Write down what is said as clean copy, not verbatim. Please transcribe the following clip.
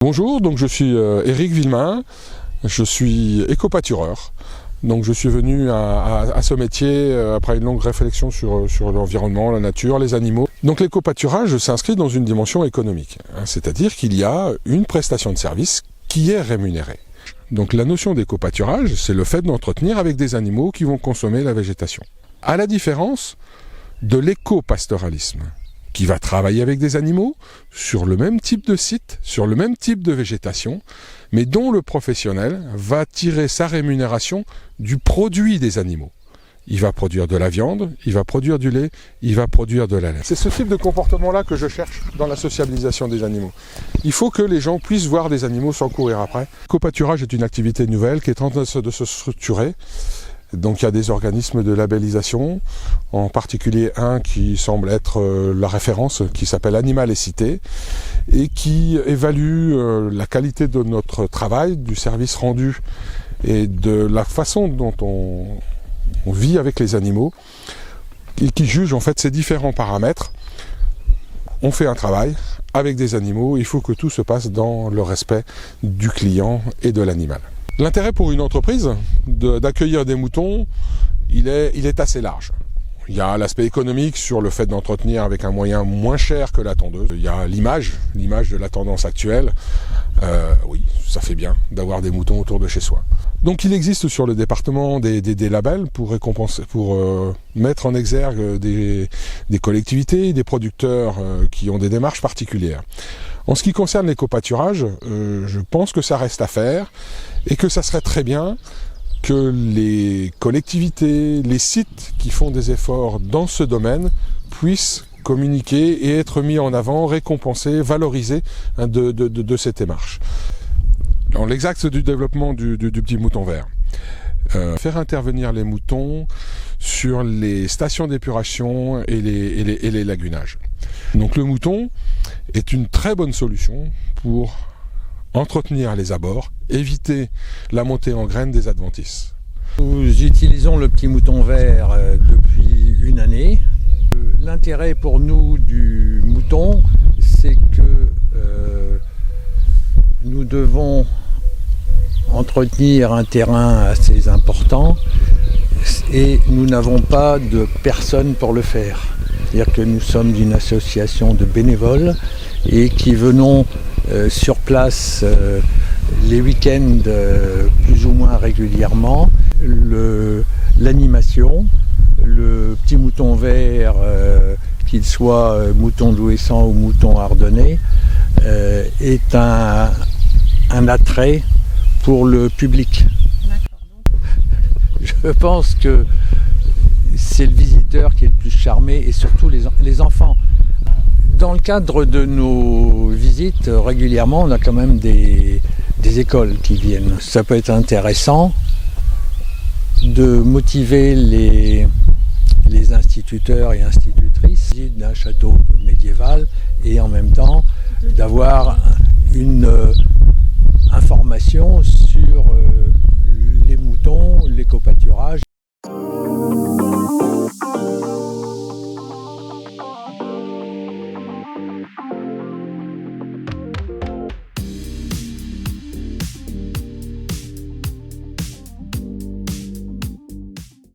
Bonjour, donc je suis Éric Villemain, je suis éco-pâtureur. Donc je suis venu à ce métier après une longue réflexion sur l'environnement, la nature, les animaux. Donc l'éco-pâturage s'inscrit dans une dimension économique, c'est-à-dire qu'il y a une prestation de service qui est rémunérée. Donc la notion d'éco-pâturage, c'est le fait d'entretenir avec des animaux qui vont consommer la végétation. À la différence de l'éco-pastoralisme, qui va travailler avec des animaux sur le même type de site, sur le même type de végétation, mais dont le professionnel va tirer sa rémunération du produit des animaux. Il va produire de la viande, il va produire du lait, il va produire de la laine. C'est ce type de comportement-là que je cherche dans la sociabilisation des animaux. Il faut que les gens puissent voir des animaux sans courir après. L'éco-pâturage est une activité nouvelle qui est en train de se structurer. Donc il y a des organismes de labellisation, en particulier un qui semble être la référence, qui s'appelle Animal et Cité, et qui évalue la qualité de notre travail, du service rendu et de la façon dont on vit avec les animaux, et qui juge en fait ces différents paramètres. On fait un travail avec des animaux, il faut que tout se passe dans le respect du client et de l'animal. L'intérêt pour une entreprise d'accueillir des moutons, il est assez large. Il y a l'aspect économique sur le fait d'entretenir avec un moyen moins cher que la tondeuse. Il y a l'image de la tendance actuelle. Oui, ça fait bien d'avoir des moutons autour de chez soi. Donc il existe sur le département des labels pour récompenser, pour mettre en exergue des collectivités, des producteurs qui ont des démarches particulières. En ce qui concerne l'éco-pâturage, je pense que ça reste à faire et que ça serait très bien que les collectivités, les sites qui font des efforts dans ce domaine puissent communiquer et être mis en avant, récompensés, valorisés de cette démarche. Dans l'exaxe du développement du petit mouton vert, faire intervenir les moutons sur les stations d'épuration et les lagunages. Donc le mouton est une très bonne solution pour entretenir les abords, éviter la montée en graines des adventices. Nous utilisons le petit mouton vert depuis une année. L'intérêt pour nous du mouton, c'est que nous devons entretenir un terrain assez important et nous n'avons pas de personne pour le faire. C'est-à-dire que nous sommes une association de bénévoles et qui venons sur place les week-ends plus ou moins régulièrement. L'animation, le petit mouton vert, qu'il soit mouton d'Ouessant ou mouton ardennais, est un attrait pour le public. Je pense que c'est le visiteur qui est le plus charmé et surtout les enfants. Dans le cadre de nos visites, régulièrement, on a quand même des écoles qui viennent. Ça peut être intéressant de motiver les instituteurs et institutrices d'un château médiéval et en même temps d'avoir une information sur les moutons, l'éco-pâturage.